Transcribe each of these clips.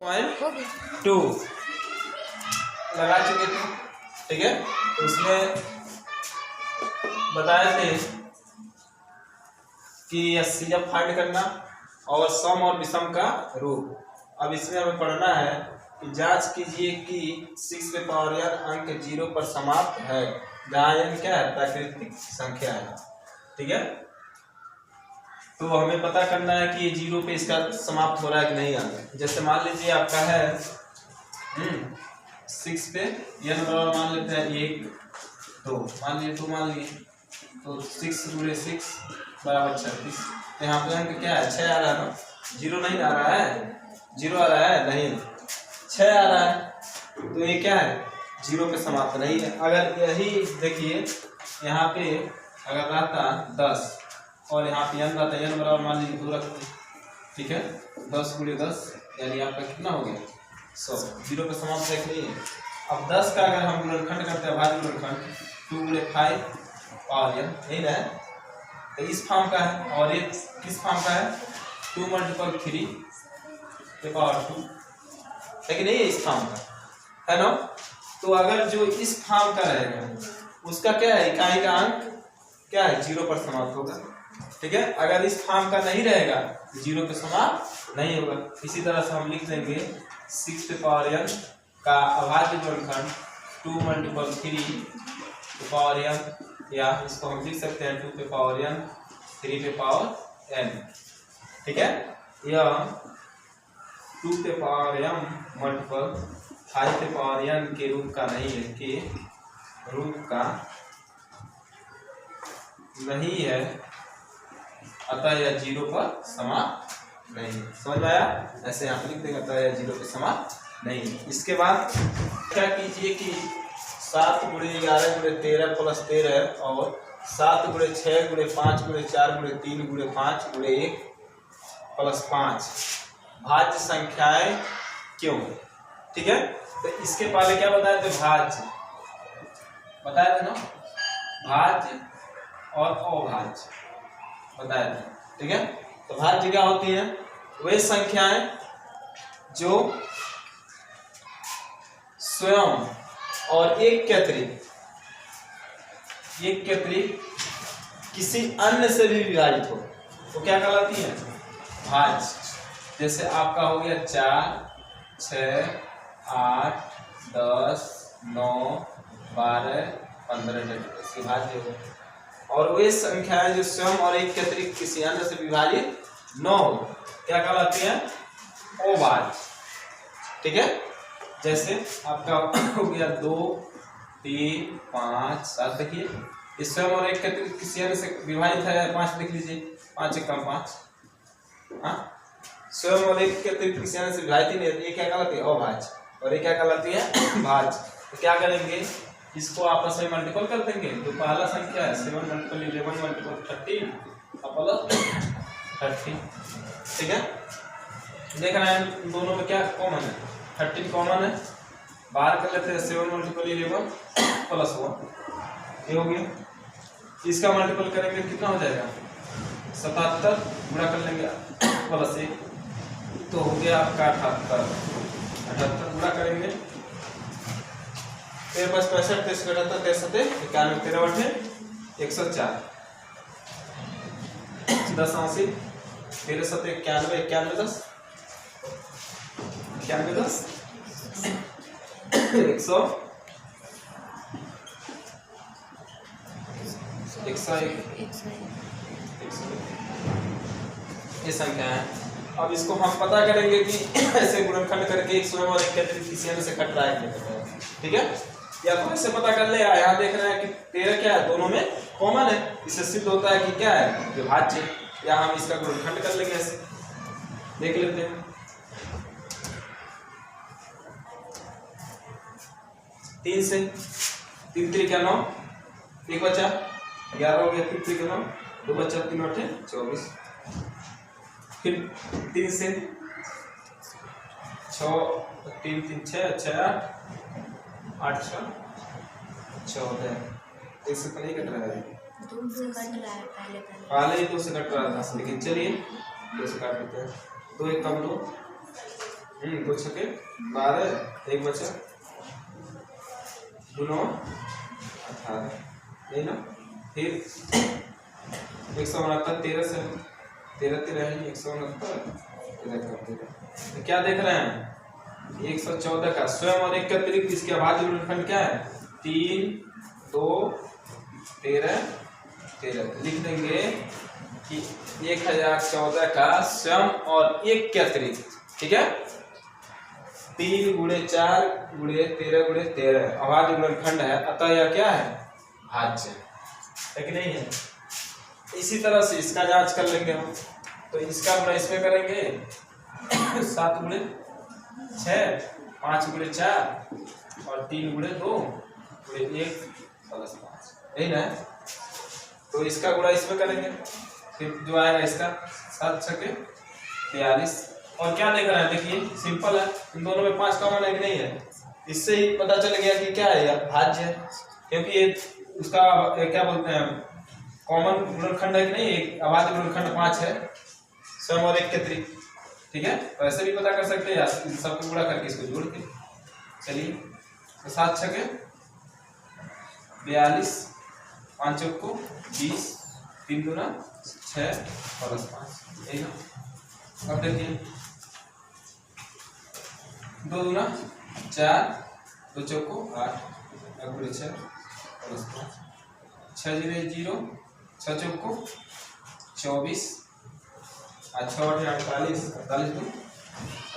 6.2 लगा चुके थे। ठीक है, तो उसमें बताए थे कि एचसीएफ फाइंड करना और सम और विषम का रूप। अब इसमें हमें पढ़ना है कि जांच कीजिए कि 6 पे पावर n अंक 0 पर समाप्त है, जहाँ n क्या है, प्राकृतिक संख्या है। ठीक है, तो हमें पता करना है कि 0 पे इसका समाप्त हो रहा है कि नहीं आगे। जैसे मान लीजिए आपका है 6 पे n बराबर मान लेते हैं 1 2, मान लीजिए 2 मान लिए, तो 6 गुणे 6 बराबर 36। तो यहाँ पे अंक क्या है, 6 आ रहा है ना, 0 नहीं आ रहा है, 0 आ रहा है नहीं, 6 आ रहा है, तो ये क्या है, 0 पे समाप्त नहीं है। अगर यही देखिए यहाँ पे अगर रहता 10 और यहाँ पे n रहता, n बराबर मान लीजिए 2 रखते, ठीक है, 10 गुणे 10 यानी आपका कितना हो गया 100, 0 पे समाप्त है कि नहीं है। अब 10 का अगर हम गुणनखंड करते हैं, भाज्य गुणनखंड, 2 गुणे 5 पावर n नहीं रहे, तो इस फॉर्म का है, और ये किस फॉर्म का है, 2 × 3 के पावर 2, लेकिन नहीं है इस फॉर्म का, है ना। तो अगर जो इस फॉर्म का रहेगा उसका क्या है, इकाई का अंक क्या है, 0 पर समाप्त होगा। ठीक है, अगर इस फॉर्म का नहीं रहेगा 0 पे समाप्त नहीं होगा। इसी तरह से हम लिख देंगे 6 पे पावर n का अभाज्य गुणनखंड 2 × 3 पे पावर n, या इसको हम लिख सकते हैं 2 पे पावर n 3 पे पावर n। ठीक है, यह 2 पे पावर m मल्टीपल 5 पे पावर n के रूप का नहीं है, कि रूप का नहीं है, अतः यह 0 पर समाप्त नहीं है। समझ में आया, ऐसे यहाँ लिख देगा, अतः यह 0 पर समाप्त नहीं है। इसके बाद क्या कीजिए कि 7 × 11 × 13 + 13 और 7 × 6 × 5 × 4 × 3 × 5 × 1 + 5 भाज्य संख्याएं क्यों। ठीक है, तो इसके पहले क्या बताए थे, भाज्य बताए थे ना, भाज्य और अभाज्य बताया था। ठीक है, तो भाज्य क्या होती है, वे संख्याएं जो स्वयं और एक के अतिरिक्त किसी अन्य से भी विभाजित हो, तो क्या कहलाती है, भाज्य। जैसे आपका हो गया 4 6 8 10 9 12 15 भाज्य हो। और वे संख्याएं जो स्वयं और एक के अतिरिक्त किसी अन्य से विभाजित न हो, क्या कहलाती है, अभाज्य। ठीक है, जैसे आपका हो गया 2 3 5 7, देखिए इस स्वयं और एक के अतिरिक्त किसी अन्य से विभाजित है, 5 लिख लीजिए, 5 × 5, हाँ, स्वयं और एक के अतिरिक्त किसी अन्य से विभाजित ही नहीं, ये क्या कहलाती है, अभाज्य, और ये क्या कहलाती है, भाज्य। तो क्या करेंगे, इसको आपस में मल्टीपल कर देंगे, तो पहला संख्या है 7 × 11 × 30 + 30। ठीक है, देख रहे हैं दोनों में क्या कॉमन है, 13 कॉमन है, बाहर कर लेते हैं 7 × 11 + 1, ये हो गया। इसका मल्टीपल करेंगे कितना हो जाएगा, 77, गुणा कर लेंगे +1, तो हो गया आपका 78, गुणा करेंगे, तेरे पास 65 23 78 93 91 13 8 104 10 80 13 7 91 91 10 91 10 100 ये संख्या है। अब इसको हम पता करेंगे कि ऐसे गुणनखंड करके एक स्वयं और एक के अतिरिक्त किसी अन्य से कट रहा है कि नहीं। ठीक है, या तो ऐसे पता कर ले, यहाँ देख रहे हैं कि 13 क्या है, दोनों में कॉमन है, इससे सिद्ध होता है कि क्या है, विभाज्य, या हम इसका गुणनखंड कर लेंगे, ऐसे देख लेते हैं। 3 से 3 3 क्या 9, 1 बचा 11 हो गया, 3 3 9, 2 बचा 3 8 24, फिर 3 से 6 3 3 6 6 8 6 14, इससे तो नहीं कट रहा है, 2 से कट रहा है, पहले ही 2 से कट रहा था, लेकिन चलिए 2 से काट लेते हैं, 2 1 कम 2 दो छके 12, एक बचा 2 9 18, यही ना। फिर 169 13 से 13 13 है 169 तो क्या देख रहे हैं 114 का स्वयं और एक के अतिरिक्त इसके अभाज्य गुणनखंड क्या है 3 2 13 13 लिख देंगे कि 1014 का स्वयं और एक के अतिरिक्त, ठीक है। 3 गुणे 4 गुणे 13 गुणे 13 अभाज्य गुणनखंड है, अतः यह क्या है भाज्य है कि नहीं है। इसी तरह से इसका जांच कर लेंगे हम, तो इसका गुणा इसमें करेंगे 7 गुणे 6 5 गुणे 4 और 3 गुणे 2 गुणे 1 प्लस 5, यही ना। तो इसका गुणा इसमें करेंगे, फिर जो आएगा इसका 7 छके 42। और क्या देख रहे हैं देखिए सिंपल है, इन दोनों में 5 कॉमन है कि नहीं है। इससे ही पता चल गया कि क्या है यह भाज्य है, क्योंकि ये उसका क्या बोलते हैं कॉमन गुणनखंड है कि नहीं, एक अभाज्य गुणनखंड 5 है स्वयं और एक के अतिरिक्त, ठीक है। तो ऐसे भी पता कर सकते हैं या सबको गुणा करके इसको जोड़ के। चलिए तो 7 छके 42 5 चौक को 20 3 दूना 6 प्लस 5, यही ना। अब देखिए 2 दूना 4 2 चौक को 8 गुणे 6 प्लस 5 6 जीरो 0 6 चौक को 24 और 6 8 48 48 2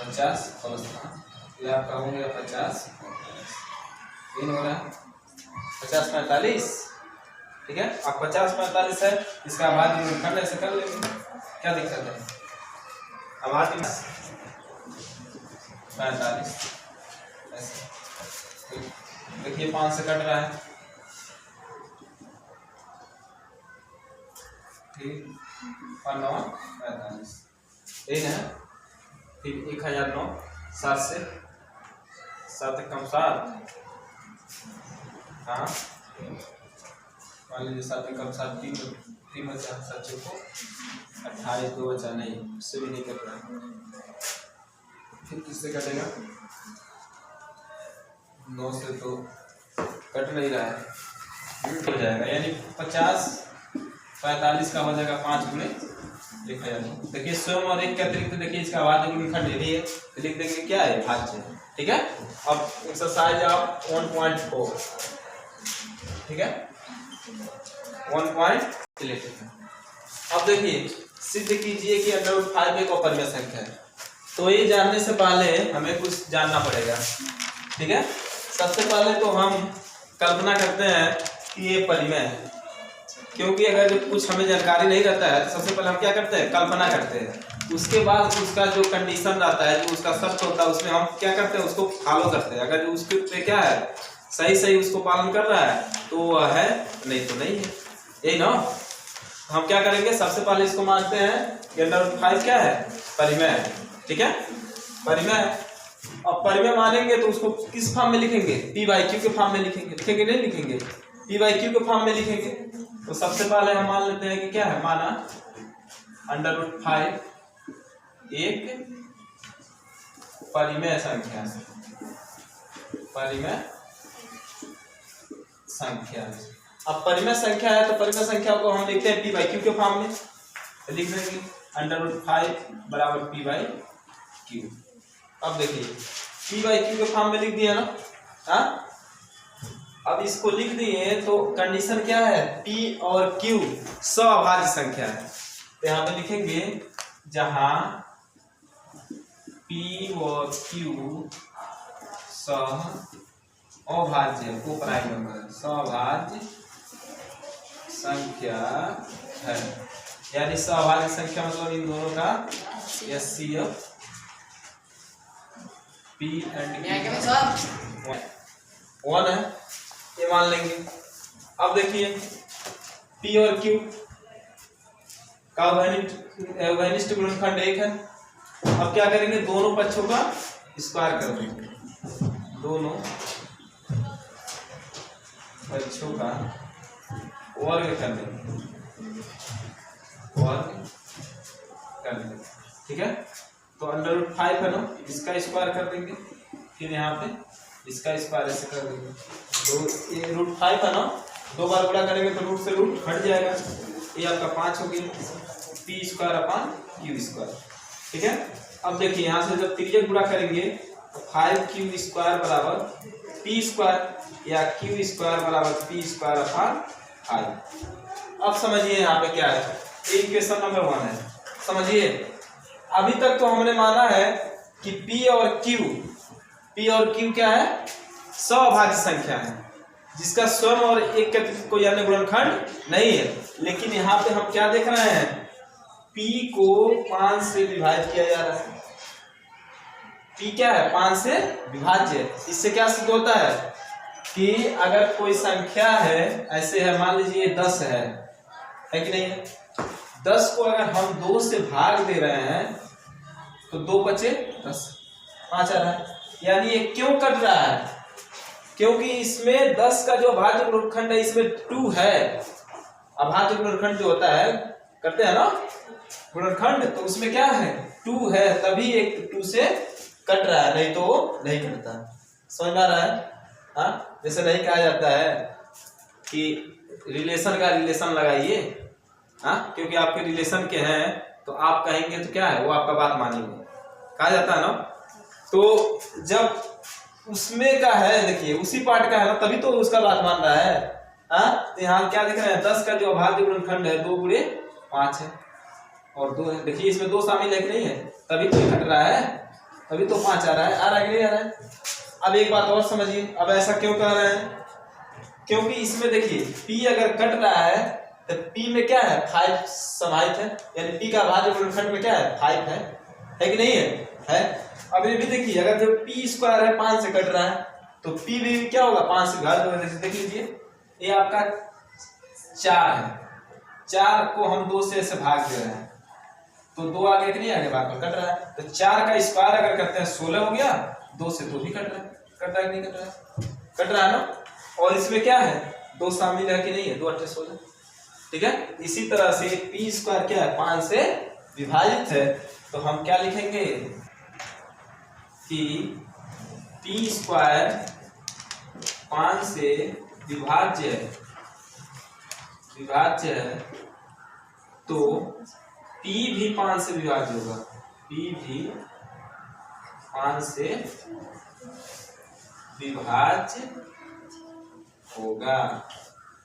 50 प्लस 5, ये आपका हो गया 50 3 हो रहा 50 45, ठीक है। अब 50 45 है, इसका अभाज्य गुणनखंड ऐसे कर लेंगे, क्या दिक्कत है। अभाज्य 45 ऐसे देखिए 5 से कट रहा है, ठीक 9 45, यही ना। फिर 1009 7 से 7 कम 7 हाँ मान लीजिए 7 कम 7 3 बचा 7 को 28 2 बचा नहीं, उससे भी नहीं कट रहा। फिर किससे कटेगा 9 से तो कट नहीं रहा है, हो जाएगा यानी 50 45 का हो जाएगा 5 गुणे 1009। देखिए स्वयं और एक के अतिरिक्त देखिए इसका अभाज्य गुणनखंड यही है, तो लिख देंगे क्या है भाज्य, ठीक है। अब एक्सरसाइज आप 1.4, ठीक है 1.11। अब देखिए सिद्ध कीजिए कि √5 एक अपरिमेय संख्या है। तो ये जानने से पहले हमें कुछ जानना पड़ेगा, ठीक है। सबसे पहले तो हम कल्पना करते हैं कि ये परिमेय है, क्योंकि अगर कुछ हमें जानकारी नहीं रहता है तो सबसे पहले हम क्या करते हैं कल्पना करते हैं, उसके बाद उसका जो कंडीशन रहता है जो उसका शर्त होता है उसमें हम क्या करते हैं उसको फॉलो करते हैं। अगर उसके पे क्या है सही उसको पालन कर रहा है तो वह है, नहीं तो नहीं है, यही ना। हम क्या करेंगे सबसे पहले इसको मानते हैं कि √5 क्या है परिमेय है, ठीक है परिमेय। अब परिमेय मानेंगे तो उसको किस फॉर्म में लिखेंगे p/q के फॉर्म में लिखेंगे नहीं लिखेंगे p/q के फॉर्म में लिखेंगे। तो सबसे पहले हम मान लेते हैं कि क्या है माना √5 एक परिमेय संख्या अब परिमेय संख्या है तो परिमेय संख्या को हम लिखते हैं p/q के फॉर्म में, तो लिख देंगे √5 बराबर p/q। अब देखिए p/q के फॉर्म में लिख दिया ना, हाँ। अब इसको लिख दिए तो कंडीशन क्या है p और q सअभाज्य संख्या है, तो यहाँ पे लिखेंगे जहां p और q सअभाज्य को प्राइम नंबर सअभाज्य संख्या है, यानी सअभाज्य संख्या मतलब इन दोनों का HCF p एंड q 1 है, ये मान लेंगे। अब देखिए p और q का वैनिष्ट गुणनखंड 1 है। अब क्या करेंगे दोनों पक्षों का स्क्वायर कर देंगे, दोनों पक्षों का वर्ग कर देंगे, ठीक है। तो √5 है ना, इसका स्क्वायर कर देंगे, फिर यहाँ पे इसका स्क्वायर ऐसे कर देंगे। तो ये √5 है ना, 2 बार गुणा करेंगे तो रूट से रूट हट जाएगा, ये आपका 5 हो गया, p²/q²। ठीक है। अब देखिए यहाँ से जब तिर्यक गुणा करेंगे तो 5q² = p² या q² = p²/i। अब समझिए यहाँ पे क्या है, इक्वेशन नंबर 1 है। समझिए अभी तक तो हमने माना है कि p और q क्या है, सअभाज्य संख्या है जिसका स्वयं और एक का कोई अन्य गुणनखंड नहीं है। लेकिन यहाँ पे हम क्या देख रहे हैं, p को 5 से विभाजित किया जा रहा है। p क्या है, 5 से विभाज्य। इससे क्या सिद्ध होता है कि अगर कोई संख्या है, ऐसे है मान लीजिए 10 है कि नहीं है, 10 को अगर हम 2 से भाग दे रहे हैं तो 2 बचे 10, 5 आ रहा है। यानी ये क्यों कट रहा है, क्योंकि इसमें 10 का जो अभाज्य गुणनखंड है इसमें 2 है। अभाज्य गुणनखंड जो होता है, करते हैं ना गुणनखंड, तो उसमें क्या है, 2 है, तभी एक 2 से कट रहा है, नहीं तो नहीं कटता। समझ में आ रहा है? हाँ, जैसे नहीं कहा जाता है कि रिलेशन का रिलेशन लगाइए, हाँ, क्योंकि आपके रिलेशन के हैं तो आप कहेंगे तो क्या है, वो आपका बात मानेंगे, कहा जाता है ना। तो जब उसमें का है, देखिए उसी पार्ट का है ना, तभी तो उसका बात मान रहा है। हाँ, तो यहाँ क्या दिख रहा है, 10 का जो अभाज्य गुणनखंड है 2 × 5 है और 2 है। देखिए इसमें 2 शामिल है कि नहीं है, तभी तो कट रहा है, तभी तो 5 आ रहा है। आ रहा है कि नहीं आ रहा है? अब एक बात और समझिए, अब ऐसा क्यों कह रहे हैं, क्योंकि इसमें देखिए p अगर कट रहा है तो p में क्या है, 5 समाहित है, यानी p का अभाज्य गुणनखंड में क्या है, 5 है कि नहीं है? अब ये भी देखिए, अगर जो p² है 5 से कट रहा है तो p भी क्या होगा, 5 से घात होगा। जैसे देख लीजिए ये आपका 4 है, 4 को हम 2 से ऐसे भाग दे रहे हैं तो 2 आगे कि नहीं आगे, भाग पर कट रहा है। तो 4 का स्क्वायर अगर करते हैं 16 हो गया, 2 से 2 भी कट रहा है, कट रहा है कि नहीं कट रहा है, कट रहा है ना। और इसमें क्या है, 2 शामिल है कि नहीं है, 2 × 8 = 16। ठीक है। इसी तरह से p² क्या है, 5 से विभाजित है, तो हम क्या लिखेंगे कि p² 5 से विभाज्य है, तो p भी 5 से विभाज्य होगा, p भी 5 से विभाज्य होगा।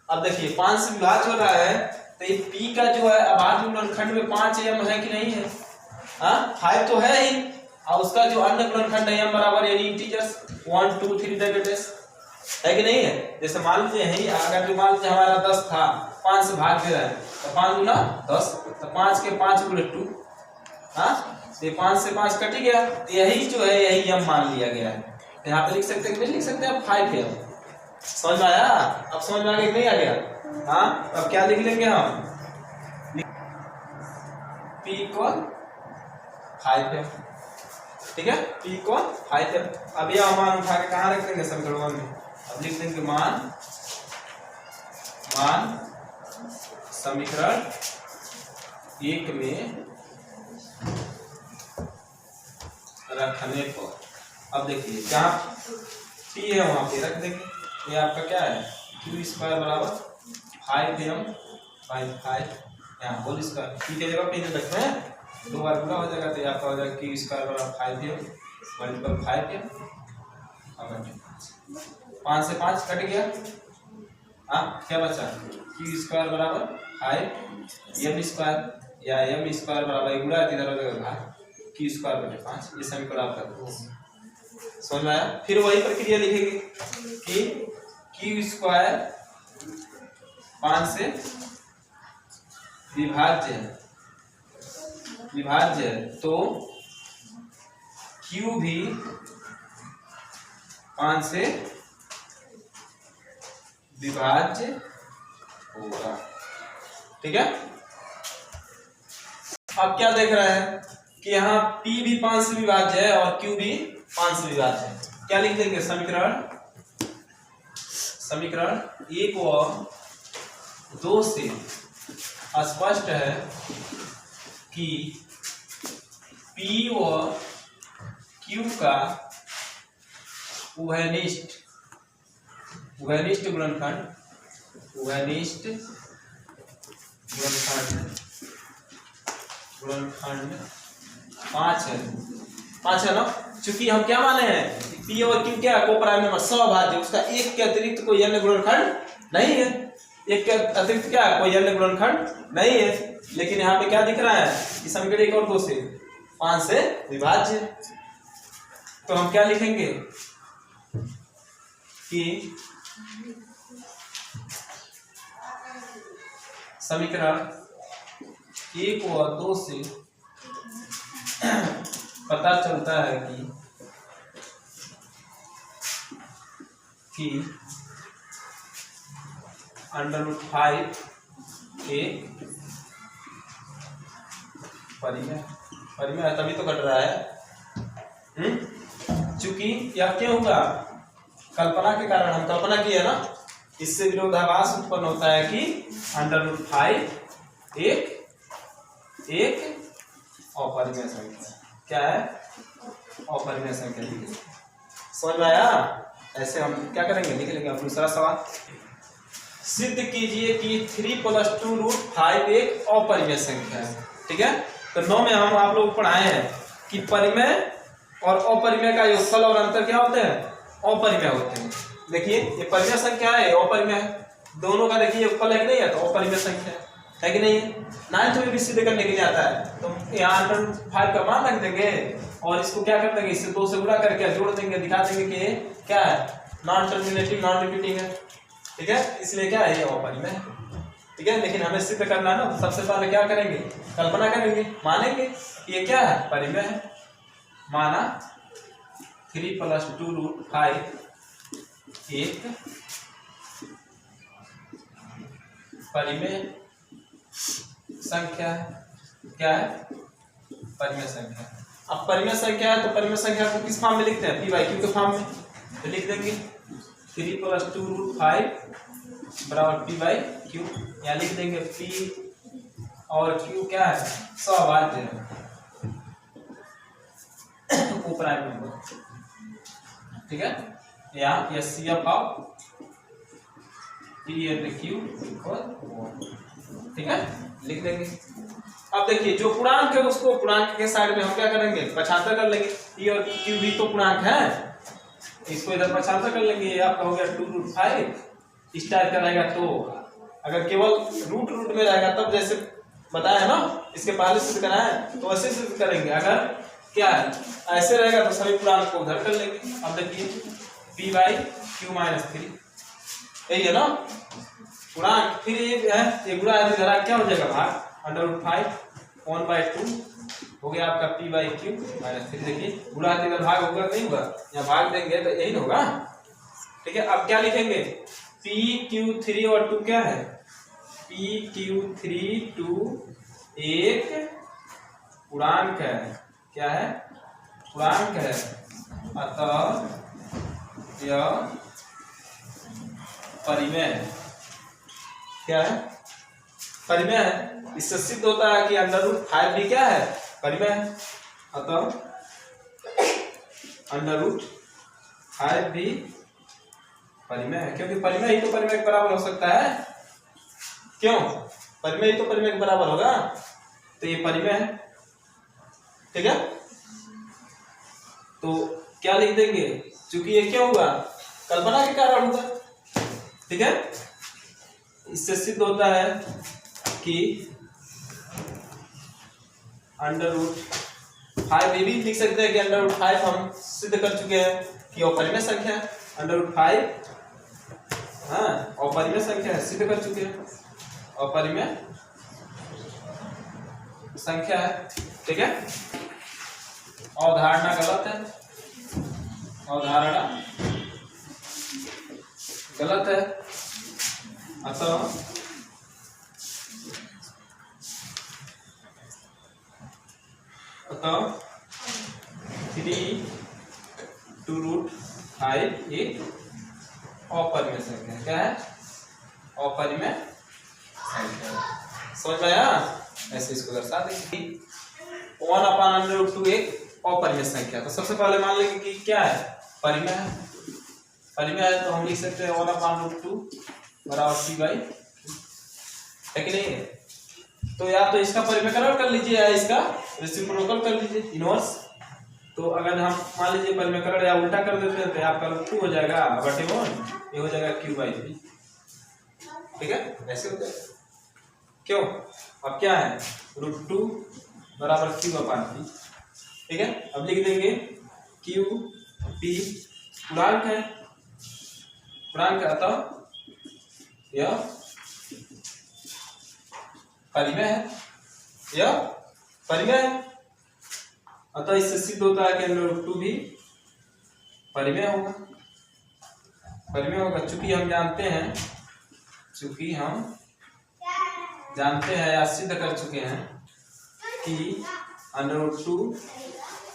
अब देखिए 5 से विभाज्य हो रहा है तो ये p का जो है अभाज्य गुणनखंड में 5 m है कि नहीं है, हाँ 5 तो है ही, और उसका जो अन्य गुणनखंड है m बराबर यानी इंटीजर्स 1 2 3 है कि नहीं है। जैसे मान लीजिए है, अगर जो मान लीजिए हमारा 10 था, 5 से भाग दे रहा है तो 5 × 10, तो 5 के 5 × 2, हाँ, ये 5 से 5 कट गया, तो यही जो है यही m मान लिया गया है। तो यहाँ पे लिख सकते हैं कि नहीं लिख सकते हैं, 5 है। समझ में आया? अब समझ में आ गया, नहीं आ गया? हाँ, अब क्या लिख लेंगे हम, p = 5 है। ठीक है, p = 5 है। अब यह मान उठा के कहाँ रख देंगे, समीकरण में। अब लिख देंगे मान समीकरण 1 में रखने पर, अब देखिए जहाँ p है वहां पे रख देंगे। ये आपका क्या है, q² = 5m/5, यहाँ होल स्क्वायर, p के जगह पे रखते हैं, 2 बार पूरा हो जाएगा तो आपका हो जाएगा q² = 5m × 5m, 5 से 5 कट गया, हाँ क्या बचा, q² = 5m² या m² = गुणा इधर हो जाएगा भाग q² / 5। ये समीकरण आपका समझ में आया। फिर वही प्रक्रिया लिखेंगे कि q² 5 से विभाज्य है, तो q भी 5 से विभाज्य होगा। ठीक है। आप क्या देख रहे हैं कि यहाँ p भी 5 से विभाज्य है और q भी 5 से विभाज्य है। क्या लिख देंगे, समीकरण 1 व 2 से स्पष्ट है कि पी और क्यू का उभयनिष्ठ गुणनखंड गुणनखंड 5 है। 5 है ना। चूंकि हम क्या माने हैं पी और क्यू क्या को प्राइम नंबर सभाज्य, उसका एक के अतिरिक्त कोई अन्य गुणनखंड नहीं है। एक के अतिरिक्त क्या कोई अन्य गुणनखंड नहीं है। लेकिन यहाँ पे क्या दिख रहा है कि समीकरण 1 और 2 से 5 से विभाज्य। तो हम क्या लिखेंगे कि समीकरण 1 और 2 से पता चलता है कि √5 के परिमेय तभी तो घट रहा है। चूंकि यह क्यों होगा कल्पना के कारण, हम कल्पना की है ना, इससे विरोधाभास उत्पन्न होता है कि √5 एक अपरिमेय संख्या क्या है, अपरिमेय संख्या। समझ में आया। ऐसे हम क्या करेंगे लिख लेंगे अपना दूसरा सवाल। सिद्ध कीजिए कि 3 + 2√5 एक अपरिमेय संख्या है। ठीक है। तो 9 में हम आप लोग पढ़ाए हैं कि परिमेय और अपरिमेय का योगफल और अंतर क्या होते हैं, अपरिमेय होते हैं। देखिए ये परिमेय संख्या है, अपरिमेय दोनों का देखिए योगफल है कि नहीं है, तो अपरिमेय संख्या है कि नहीं है। 9th में भी सिद्ध करने के लिए आता है। तो यहाँ √5 का मान रख देंगे और इसको क्या कर देंगे, इससे 2 से गुणा करके जोड़ देंगे, दिखा देंगे कि क्या है नॉन टर्मिनेटिव नॉन रिपीटिंग है। ठीक है, इसलिए क्या है ये अपरिमेय है। ठीक है। लेकिन हमें सिद्ध करना है ना, तो सबसे पहले क्या करेंगे, कल्पना करेंगे, मानेंगे कि ये क्या है, परिमेय है। माना 3 + 2√5 एक परिमेय संख्या है। क्या है, परिमेय संख्या। अब परिमेय संख्या है तो परिमेय संख्या को किस फॉर्म में लिखते हैं, p/q के फॉर्म में। तो लिख देंगे 3 + 2√5 बराबर p/q। यहाँ लिख देंगे p और q क्या है, सभाज्य है, को प्राइम नंबर। ठीक है। यहाँ यह CF of p and q = ठीक है, लिख देंगे। अब देखिए जो पूर्णांक है उसको पूर्णांक के साइड में हम क्या करेंगे, पक्षांतर कर लेंगे। p और q भी तो पूर्णांक है, इसको इधर पक्षांतर कर लेंगे। ये आपका हो गया 2√5। इस टाइप का रहेगा तो अगर केवल रूट में रहेगा तब जैसे बताया है ना, इसके पहले सिद्ध कराया है तो ऐसे सिद्ध करेंगे। अगर क्या है ऐसे रहेगा तो सभी पूर्णांक को उधर कर लेंगे। अब देखिए p/q - 3 यही है ना पूर्णांक। फिर ये गुणा इधर क्या हो जाएगा भाग, √5 1/2 हो गया आपका p/q - 3। देखिए गुणा इधर भाग होगा नहीं होगा, यहाँ भाग देंगे तो यही होगा। ठीक है। अब क्या लिखेंगे, pq3 और 2 क्या है, pq3 2 एक पूर्णांक है। क्या है, पूर्णांक है। अतः यह परिमेय है। क्या है, परिमेय है। इससे सिद्ध होता है कि √5 भी क्या है, परिमेय है। अतः √5 भी परिमेय है, क्योंकि परिमेय ही तो परिमेय के बराबर हो सकता है। क्यों, परिमेय ही तो परिमेय के बराबर होगा, तो ये परिमेय है। ठीक है। तो क्या लिख देंगे, चूंकि ये क्या होगा, कल्पना के कारण होगा। ठीक है। इससे सिद्ध होता है कि √5 ये भी लिख सकते हैं कि √5 हम सिद्ध कर चुके हैं कि अपरिमेय संख्या है। √5 हाँ अपरिमेय संख्या है, सिद्ध कर चुके हैं, अपरिमेय संख्या है। ठीक है। अवधारणा गलत है, अवधारणा गलत है। अतः अतः 3 2√5 एक अपरिमेय संख्या है। क्या है, अपरिमेय संख्या। समझ में आया। ऐसे इसको दर्शा देंगे 1/√2 एक अपरिमेय संख्या। तो सबसे पहले मान लेंगे कि क्या है, परिमेय है। परिमेय है तो हम लिख सकते हैं 1/√2 बराबर c/, है कि नहीं है? तो या तो इसका परिमेयकरण कर लीजिए या इसका रेसिप्रोकल कर लीजिए, इनवर्स। तो अगर हम मान लीजिए परिमेयकरण या उल्टा कर देते हैं तो आपका √2 हो जाएगा बटे 1, ये हो जाएगा q/p। ठीक है, ऐसे हो जाएगा। क्यों? अब क्या है, √2 बराबर q/p। ठीक है, अब लिख देंगे q p पूर्णांक है, पूर्णांक अतः यह परिमेय है, यह परिमेय है। अतः इससे सिद्ध होता है कि √2 भी परिमेय होगा, परिमेय होगा। चूंकि हम जानते हैं या सिद्ध कर चुके हैं कि √2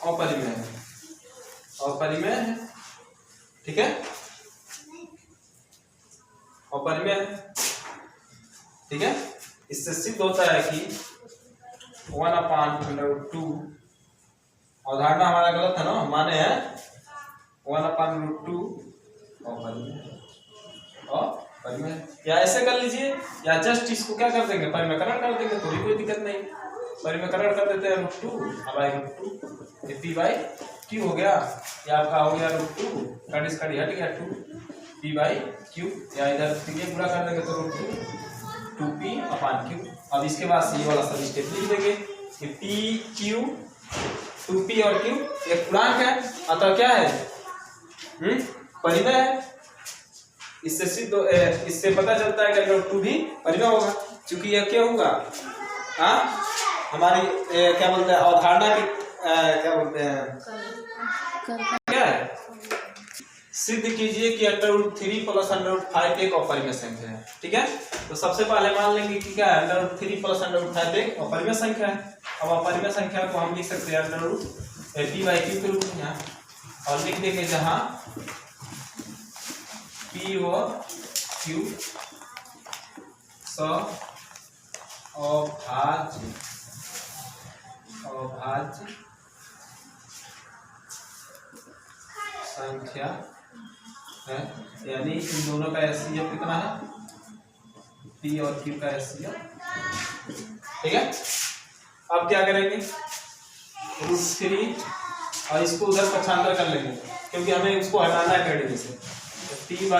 अपरिमेय है, अपरिमेय है। ठीक है, अपरिमेय है। ठीक है, इससे सिद्ध होता है कि 1/√2, अवधारणा हमारा गलत है ना, माने हैं 1/√2 अपरिमेय। या ऐसे कर लीजिए या जस्ट इसको क्या कर देंगे, परिमेयकरण कर देंगे तो भी कोई दिक्कत नहीं। परिमेयकरण कर देते हैं √2 ये p/q हो गया, या आपका हो गया √2 कड़ी हट गया 2 p/q, या इधर ये पूरा कर देंगे तो √2 2p/q। अब इसके बाद से ये वाला सब स्टेप लिख देंगे कि p q 2p और q एक पूर्णांक है, अतः क्या है, परिमेय है। इससे सिद्ध, इससे पता चलता है कि √2 भी परिमेय होगा, क्योंकि यह क्या होगा, हमारी क्या बोलते हैं अवधारणा की क्या बोलते हैं, क्या है, सिद्ध कीजिए कि √3 + √5 एक अपरिमेय संख्या है। ठीक है, तो सबसे पहले मान लेंगे कि क्या है, √3 + √5 एक अपरिमेय संख्या है। अब अपरिमेय संख्या को हम लिख सकते हैं p/q के रूप में यहाँ, और लिख देंगे जहां p और q अभाज्य संख्या है, यानी इन दोनों का एचसीएफ कितना है, p और q का एचसीएफ। ठीक है, अब क्या करेंगे, √3 और इसको उधर पक्षांतर कर लेंगे क्योंकि हमें उसको हटाना है कैटेगरी से, p/q -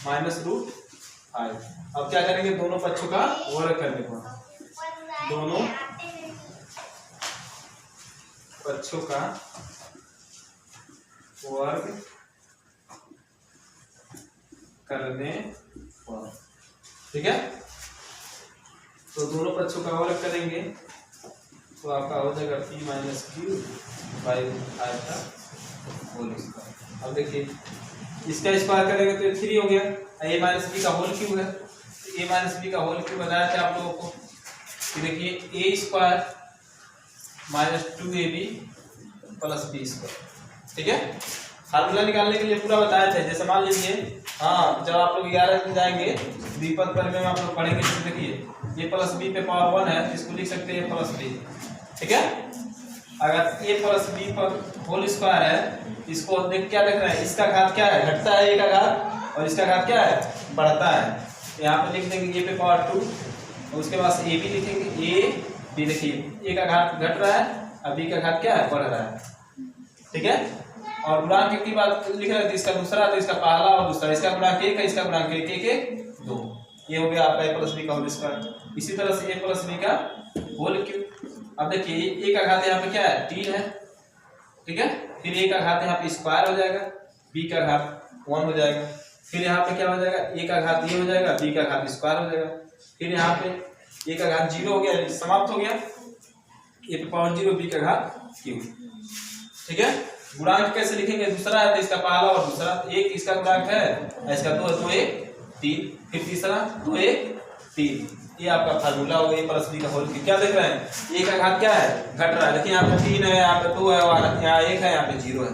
√5। अब क्या करेंगे, दोनों पक्षों का वर्ग करने को, दोनों पक्षों का वर्ग करने पर। ठीक है, तो दोनों पक्षों का वर्ग करेंगे तो आपका हो जाएगा p - q/5 होल स्क्वायर। अब देखिए इसका स्क्वायर करेंगे तो 3 हो गया, a - b का होल क्यूब है, a - b का होल क्यूब बताया था आप लोगों को। देखिए a² - 2ab + b²। ठीक है, फार्मूला निकालने के लिए पूरा बताया था। जैसे मान लीजिए जब आप लोग 11 में जाएंगे द्विपद परिमेय में आप लोग पढ़ेंगे, तो देखिए a + b पे पावर 1 है, इसको लिख सकते हैं a + b। ठीक है, अगर a + b पर होल स्क्वायर है, इसको देख क्या देख रहे हैं, इसका घात क्या है, घटता है a का घात, और इसका घात क्या है, बढ़ता है। यहाँ पे लिख देंगे a पे पावर 2, और उसके बाद a b लिखेंगे, a b। देखिए a का घात घट रहा है और b का घात क्या है, बढ़ रहा है। ठीक है, और गुणांक की बात लिख रहे थे, इसका दूसरा, तो इसका पहला और दूसरा, इसका गुणांक 1 है, इसका गुणांक 1 2। ये हो गया आपका a + b का होल स्क्वायर। इसी तरह से a + b का होल क्यूब। अब देखिए a का घात यहाँ पे क्या है, 3 है। ठीक है, फिर a का घात यहाँ पे स्क्वायर हो जाएगा, b का घात 1 हो जाएगा, फिर यहाँ पे क्या हो जाएगा, a का घात ये हो जाएगा, b का घात स्क्वायर हो जाएगा, फिर यहाँ पे a का घात 0 हो गया, समाप्त हो गया, a पे पावर 0, b का घात क्यूब। ठीक है, गुणांक कैसे लिखेंगे, दूसरा है तो इसका पहला और दूसरा, एक इसका गुणांक है, इसका 2 है तो 1 3, फिर तीसरा 2 1 3। ये आपका फार्मूला हो गया a + b का होल क्यूब। क्या देख रहे हैं, a का घात क्या है, घट रहा है। देखिए यहाँ पे 3 है, यहाँ पे 2 है, यहाँ 1 है, यहाँ पे 0 है,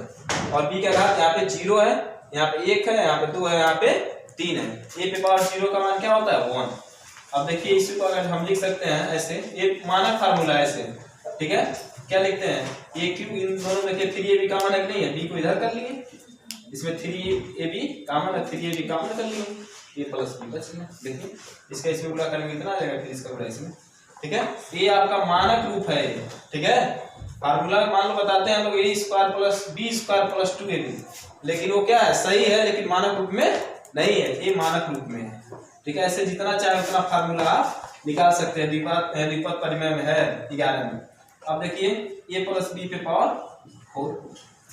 और b का घात यहाँ पे 0 है, यहाँ पे 1 है, यहाँ पे 2 है, यहाँ पे 3 है। a पे पावर 0 का मान क्या होता है, 1। अब देखिए इसी को अगर हम लिख सकते हैं ऐसे, ये मानक फार्मूला है ऐसे। ठीक है, क्या लिखते हैं, ए क्यू, इन दोनों में 3ab कॉमन है कि नहीं है, बी को इधर कर लिए, इसमें 3ab कॉमन है, 3ab कॉमन कर लिए, ए प्लस बी बच गया। देखिए इसका इसमें गुणा करेंगे इतना आ जाएगा, फिर इसका गुणा इसमें, ठीक है। ये आपका मानक रूप है, ठीक है। फार्मूला मान लो बताते हैं हम लोग A square plus B square plus 2ab, लेकिन वो क्या है, सही है लेकिन मानक रूप में नहीं है, ये मानक रूप में है, ठीक है। ऐसे जितना चाहे उतना फार्मूला आप निकाल सकते हैं, द्विपद परिमेय में है 11 में। अब देखिए ए प्लस बी पे पावर 4,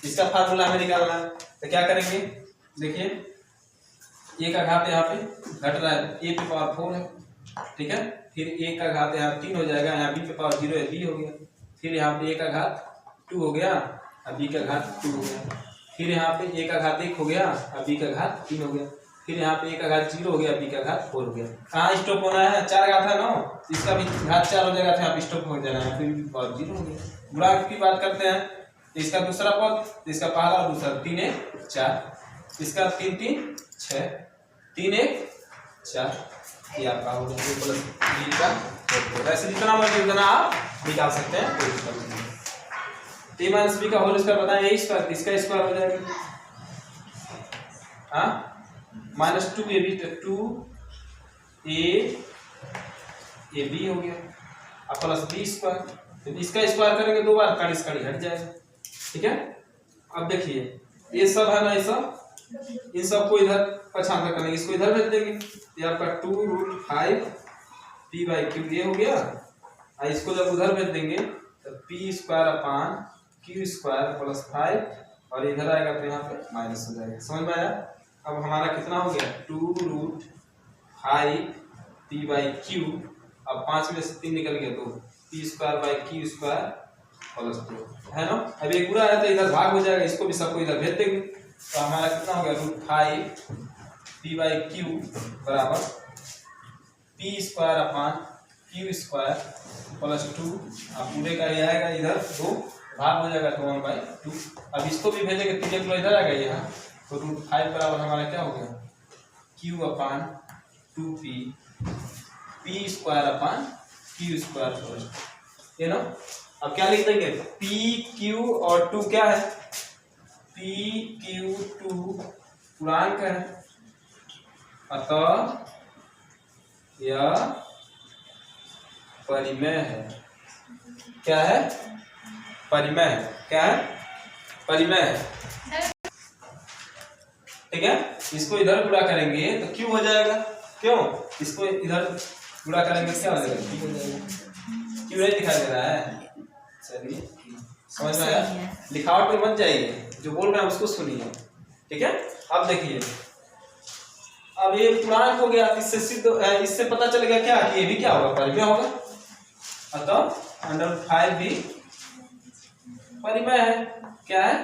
इसका फार्मूला हमें निकालना है, तो क्या करेंगे, देखिए ए का घात यहाँ पे घट रहा है, ए पे पावर 4 है, ठीक है। फिर ए का घात यहाँ 3 हो जाएगा, यहाँ बी पे पावर 0 है, बी हो गया। फिर यहाँ पे ए का घात 2 हो गया और बी का घात 2 हो गया। फिर यहाँ पे ए का घात 1 हो गया और बी का घात 3 हो गया। फिर यहाँ पे ए का घात 0 हो गया, बी का घात 4 हो गया। कहाँ स्टॉप होना है, 4 घात है ना, इसका भी घात 4 हो जाएगा, यहाँ पे स्टॉप हो जाना है, फिर पावर 0 हो गया। गुणांक की बात करते हैं, इसका दूसरा पद, इसका पहला और दूसरा, 3 1 4, इसका 3 3 6, 3 1 4, ये आपका हो गया प्लस बी का। ऐसे जितना मर्जी उतना आप निकाल सकते हैं, कोई दिक्कत नहीं है। ए माइनस बी का होल स्क्वायर बताएं, ए स्क्वायर, इसका स्क्वायर हो जाएगा, हाँ, माइनस 2ab, 2ab हो गया और प्लस बी स्क्वायर, तो इसका स्क्वायर करेंगे 2 बार, काड़ी काड़ी हट जाएगा, ठीक है। अब देखिए ये सब है ना, ये सब, इन सबको इधर पछाड़ करेंगे, इसको इधर भेज देंगे, ये आपका 2√5 p/q ये हो गया, और इसको जब उधर भेज देंगे तो p² अपान q² प्लस 5, और इधर आएगा तो यहाँ पे माइनस हो जाएगा, समझ में आया। अब हमारा कितना हो गया, 2√5 p/q, अब 5 में से 3 निकल गया तो p²/q² प्लस 2 है ना। अब एक पूरा है तो इधर भाग हो जाएगा, इसको भी सबको इधर भेज देंगे, तो हमारा कितना हो गया, √5 p/q बराबर p² अपान q² प्लस 2, अब पूरे का ये आएगा, इधर 2 भाग हो जाएगा तो 1/2। अब इसको भी भेजेंगे, 3 किलो इधर आएगा यहाँ, तो √5 बराबर हमारा क्या हो गया, q अपान 2p, p² अपान q², ये ना। अब क्या लिख देंगे, p q और 2 क्या है, p q 2 पूर्णांक है, अतः यह परिमेय है। क्या है, परिमेय है, क्या है, परिमेय है, ठीक है। इसको इधर गुणा करेंगे तो क्यों हो जाएगा, क्यों, इसको इधर गुणा करेंगे क्या हो जाएगा, क्यों हो जाएगा, क्यों नहीं दिखाई दे रहा है, चलिए समझ में आया, लिखावट में मत जाइए, जो बोल रहे हैं उसको सुनिए, ठीक है। अब देखिए, अब ये पूर्णांक हो गया, इससे सिद्ध, इससे पता चल गया क्या कि ये भी क्या होगा, परिमेय होगा, अतः √5 भी परिमेय है, क्या है,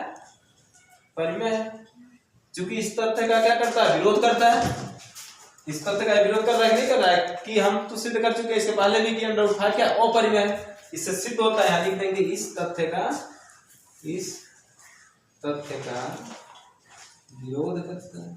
परिमेय है, क्योंकि इस तथ्य का क्या करता है, विरोध करता है, इस तथ्य का विरोध कर रहा है कि नहीं कर रहा है, कि हम तो सिद्ध कर चुके हैं इसके पहले भी कि √5 क्या अपरिमेय है, इससे सिद्ध होता है, यहाँ लिख देंगे इस तथ्य का विरोध करता है।